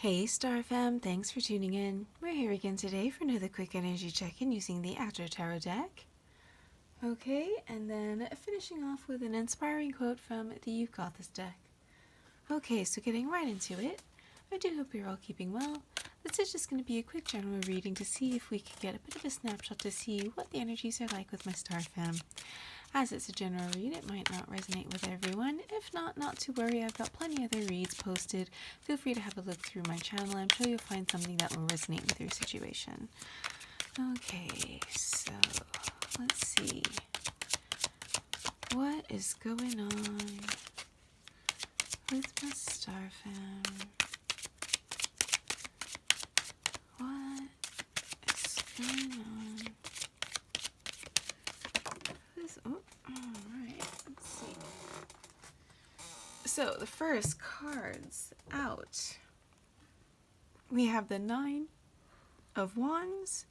Hey Star Fam, thanks for tuning in. We're here again today for another quick energy check-in using the Astro Tarot deck. Okay, and then finishing off with an inspiring quote from the You've Got This deck. Okay, so getting right into it, I do hope you're all keeping well. This is just going to be a quick general reading to see if we can get a bit of a snapshot to see what the energies are like with my Star Fam. As it's a general read, it might not resonate with everyone. If not, not to worry, I've got plenty other reads posted. Feel free to have a look through my channel. I'm sure you'll find something that will resonate with your situation. Okay, so let's see. What is going on with my Star Fam? What is going on? Alright, let's see. So, the first cards out. We have the 9 of Wands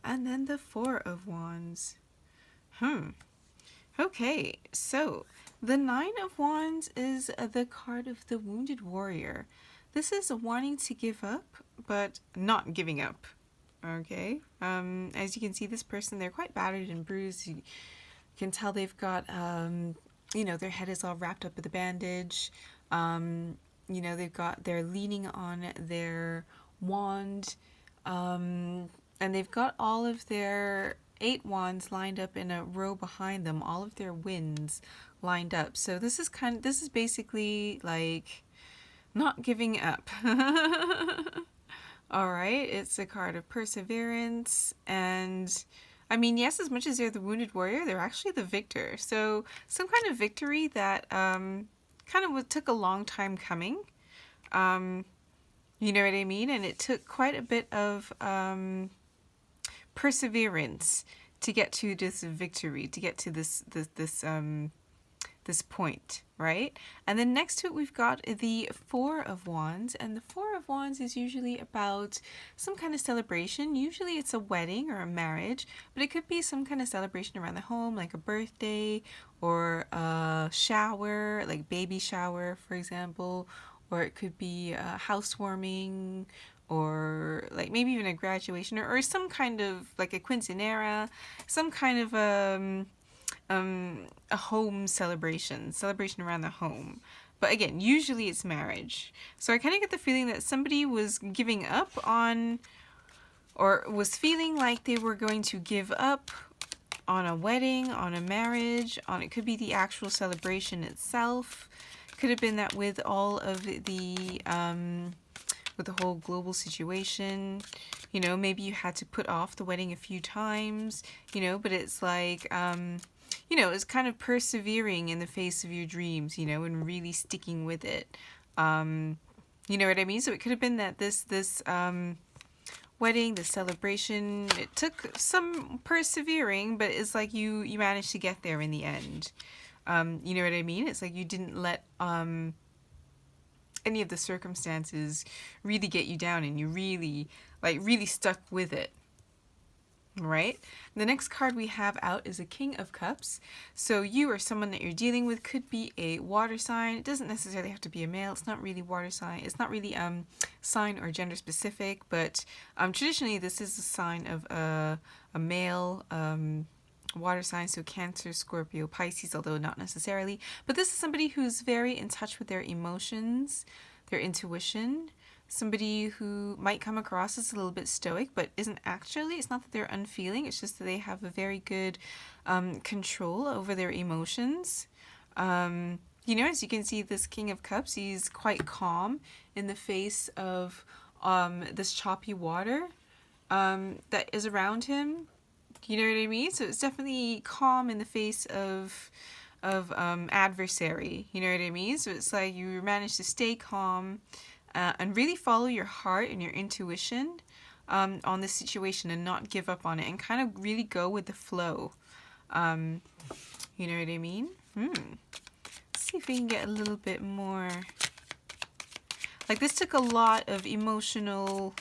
and then the 4 of Wands. Okay, so the 9 of Wands is the card of the Wounded Warrior. This is wanting to give up, but not giving up. Okay, as you can see, this person, they're quite battered and bruised. You can tell they've got, their head is all wrapped up with a bandage. They're leaning on their wand, and they've got all of their 8 wands lined up in a row behind them, all of their winds lined up. So this is basically like not giving up. All right, it's a card of perseverance, and I mean, yes, as much as they're the Wounded Warrior, they're actually the victor. So some kind of victory that took a long time coming. You know what I mean? And it took quite a bit of perseverance to get to this victory, to get to this point, right? And then next to it, we've got the 4 of Wands, and the 4 of Wands is usually about some kind of celebration. Usually it's a wedding or a marriage, but it could be some kind of celebration around the home, like a birthday or a shower, like baby shower, for example, or it could be a housewarming, or like maybe even a graduation, or some kind of like a quinceanera, some kind of a home celebration around the home. But again, usually it's marriage. So I kind of get the feeling that somebody was giving up on, or was feeling like they were going to give up on a wedding, on a marriage, on, it could be the actual celebration itself. Could have been that with all of the with the whole global situation, maybe you had to put off the wedding a few times, but it's like it's kind of persevering in the face of your dreams, and really sticking with it. You know what I mean? So it could have been that this wedding, the celebration, it took some persevering, but it's like you managed to get there in the end. You know what I mean? It's like you didn't let any of the circumstances really get you down, and you really stuck with it. Right? The next card we have out is a King of Cups. So you or someone that you're dealing with could be a water sign. It doesn't necessarily have to be a male. It's not really water sign. It's not really sign or gender specific, but traditionally this is a sign of a male water sign, so Cancer, Scorpio, Pisces, although not necessarily. But this is somebody who's very in touch with their emotions, their intuition. Somebody who might come across as a little bit stoic, but isn't actually. It's not that they're unfeeling, it's just that they have a very good control over their emotions. As you can see, this King of Cups, he's quite calm in the face of this choppy water that is around him. You know what I mean? So it's definitely calm in the face of adversary. You know what I mean? So it's like you manage to stay calm and really follow your heart and your intuition on this situation, and not give up on it, and kind of really go with the flow. You know what I mean? Let's see if we can get a little bit more. Like, this took a lot of emotional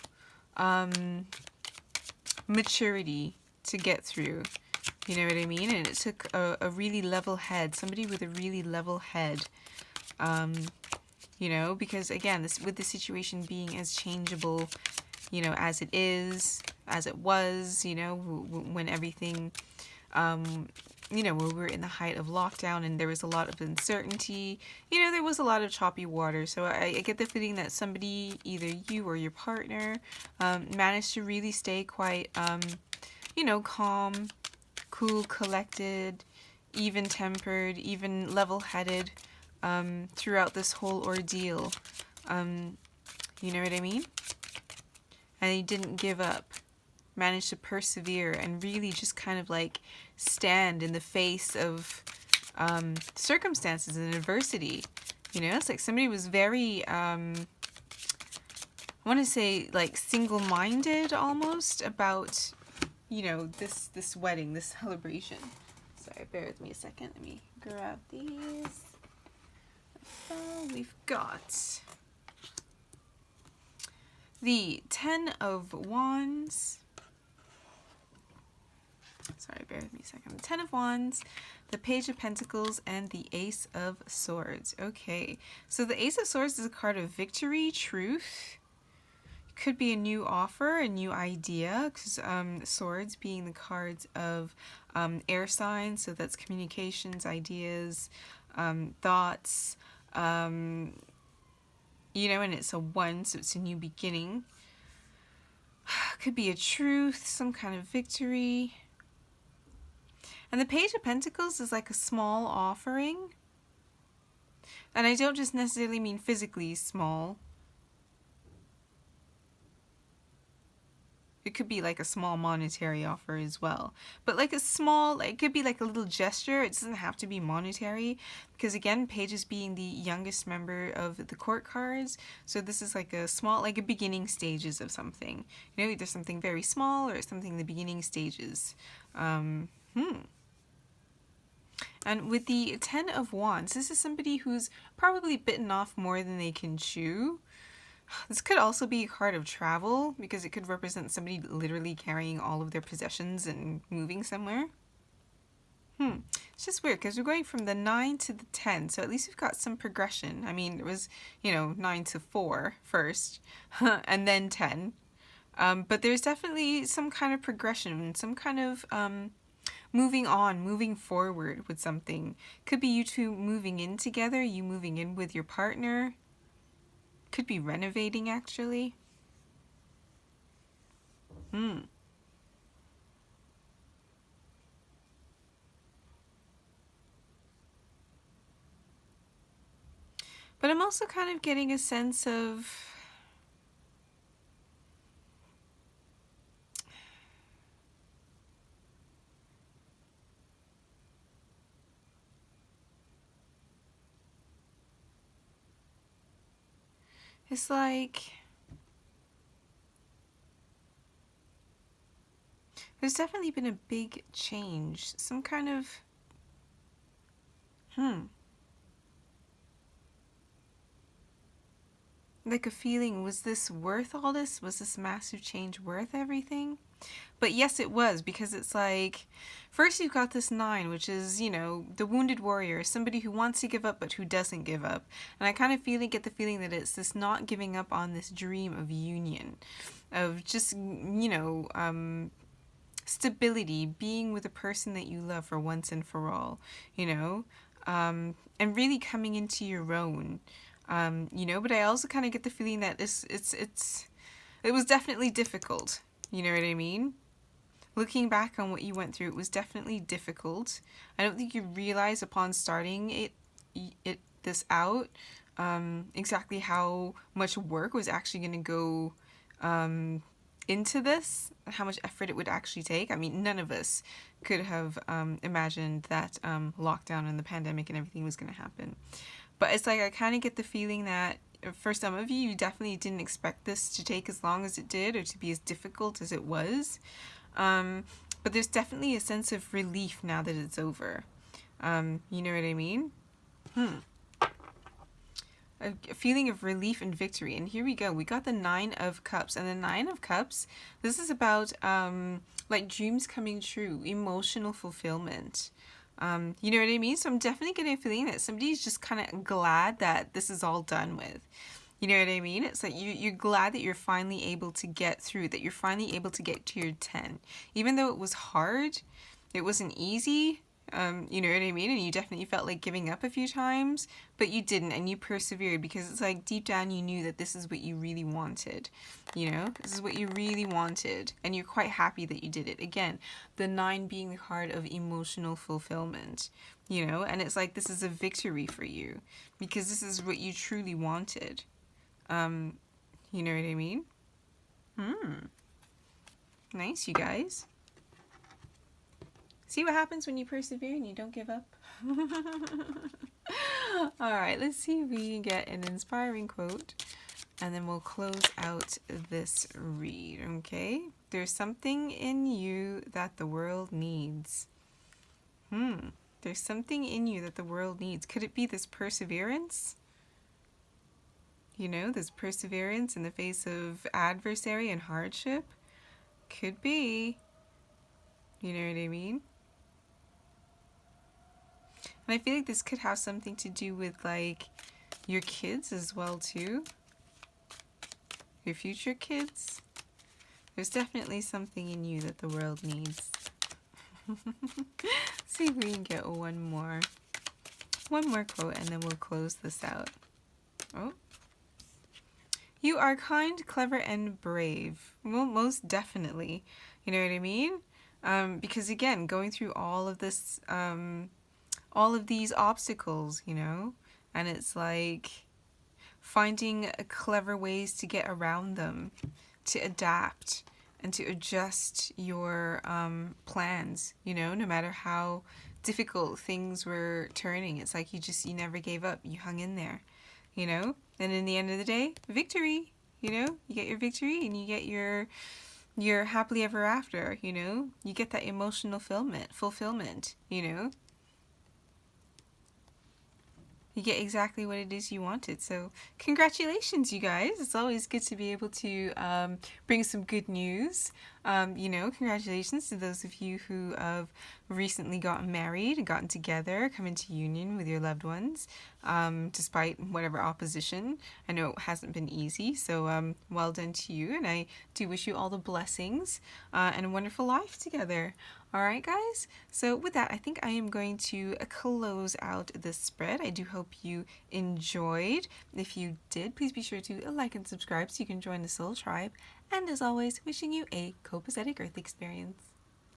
maturity to get through. You know what I mean? And it took a really level head, somebody with a really level head. you know, because again, this with the situation being as changeable, you know, as it is, as it was, you know, when everything, you know, when we were in the height of lockdown and there was a lot of uncertainty, you know, there was a lot of choppy water. So I get the feeling that somebody, either you or your partner, managed to really stay quite, you know, calm, cool, collected, even-tempered, even level-headed throughout this whole ordeal. You know what I mean? And he didn't give up. Managed to persevere and really just kind of like stand in the face of circumstances and adversity. You know, it's like somebody was very, I want to say like single-minded almost about, you know, this wedding, this celebration. Sorry, bear with me a second. Let me grab these. So we've got the Ten of Wands. Sorry, bear with me a second. The Ten of Wands, the Page of Pentacles, and the Ace of Swords. Okay, so the Ace of Swords is a card of victory, truth. Could be a new offer, a new idea, because swords being the cards of air signs, so that's communications, ideas, thoughts, you know, and it's a 1, so it's a new beginning. Could be a truth, some kind of victory. And the Page of Pentacles is like a small offering. And I don't just necessarily mean physically small. It could be like a small monetary offer as well. But like a small, like, it could be like a little gesture. It doesn't have to be monetary. Because again, Pages being the youngest member of the court cards. So this is like a small, like a beginning stages of something. You know, either something very small or something in the beginning stages. And with the Ten of Wands, this is somebody who's probably bitten off more than they can chew. This could also be a card of travel, because it could represent somebody literally carrying all of their possessions and moving somewhere. It's just weird, because we're going from the 9 to the 10, so at least we've got some progression. I mean, it was, you know, 9 to 4 first, and then 10. But there's definitely some kind of progression, some kind of moving on, moving forward with something. Could be you two moving in together, you moving in with your partner. Could be renovating, actually. But I'm also kind of getting a sense of it's like there's definitely been a big change. Some kind of like a feeling, was this worth all this? Was this massive change worth everything? But yes, it was, because it's like, first you've got this 9, which is, you know, the wounded warrior, somebody who wants to give up but who doesn't give up. And I kind of get the feeling that it's this not giving up on this dream of union, of just, you know, stability, being with a person that you love for once and for all, you know, and really coming into your own. You know, but I also kind of get the feeling that it was definitely difficult. You know what I mean? Looking back on what you went through, it was definitely difficult. I don't think you realize upon starting this out, exactly how much work was actually going to go into this, how much effort it would actually take. I mean, none of us could have imagined that lockdown and the pandemic and everything was going to happen. But it's like I kind of get the feeling that for some of you, you definitely didn't expect this to take as long as it did or to be as difficult as it was. But there's definitely a sense of relief now that it's over. You know what I mean? A feeling of relief and victory. And here we go. We got the 9 of Cups. And the 9 of Cups, this is about like dreams coming true, emotional fulfillment. You know what I mean? So I'm definitely getting a feeling that somebody's just kind of glad that this is all done with. You know what I mean? It's like you're glad that you're finally able to get through, that you're finally able to get to your 10. Even though it was hard, it wasn't easy, you know what I mean? And you definitely felt like giving up a few times, but you didn't, and you persevered because it's like deep down you knew that this is what you really wanted. You know, this is what you really wanted, and you're quite happy that you did it. Again, the 9 being the card of emotional fulfillment, you know, and it's like this is a victory for you because this is what you truly wanted. You know what I mean? Nice, you guys. See what happens when you persevere and you don't give up? Alright, let's see if we can get an inspiring quote. And then we'll close out this read, okay? There's something in you that the world needs. There's something in you that the world needs. Could it be this perseverance? You know, this perseverance in the face of adversary and hardship? Could be. You know what I mean? And I feel like this could have something to do with like your kids as well too. Your future kids. There's definitely something in you that the world needs. See if we can get one more quote and then we'll close this out. Oh. You are kind, clever, and brave. Well, most definitely. You know what I mean? Because again, going through all of this, all of these obstacles, you know, and it's like finding clever ways to get around them, to adapt, and to adjust your plans, you know, no matter how difficult things were turning. It's like you never gave up. You hung in there, you know? And in the end of the day, victory, you know? You get your victory and you get your happily ever after, you know? You get that emotional fulfillment, you know? You get exactly what it is you wanted. So congratulations, you guys. It's always good to be able to bring some good news. You know, congratulations to those of you who have recently gotten married and gotten together, come into union with your loved ones, despite whatever opposition. I know it hasn't been easy, so well done to you. And I do wish you all the blessings and a wonderful life together. Alright guys, so with that I think I am going to close out this spread. I do hope you enjoyed. If you did, please be sure to like and subscribe so you can join the Soul Tribe. And as always, wishing you a copacetic Earth experience.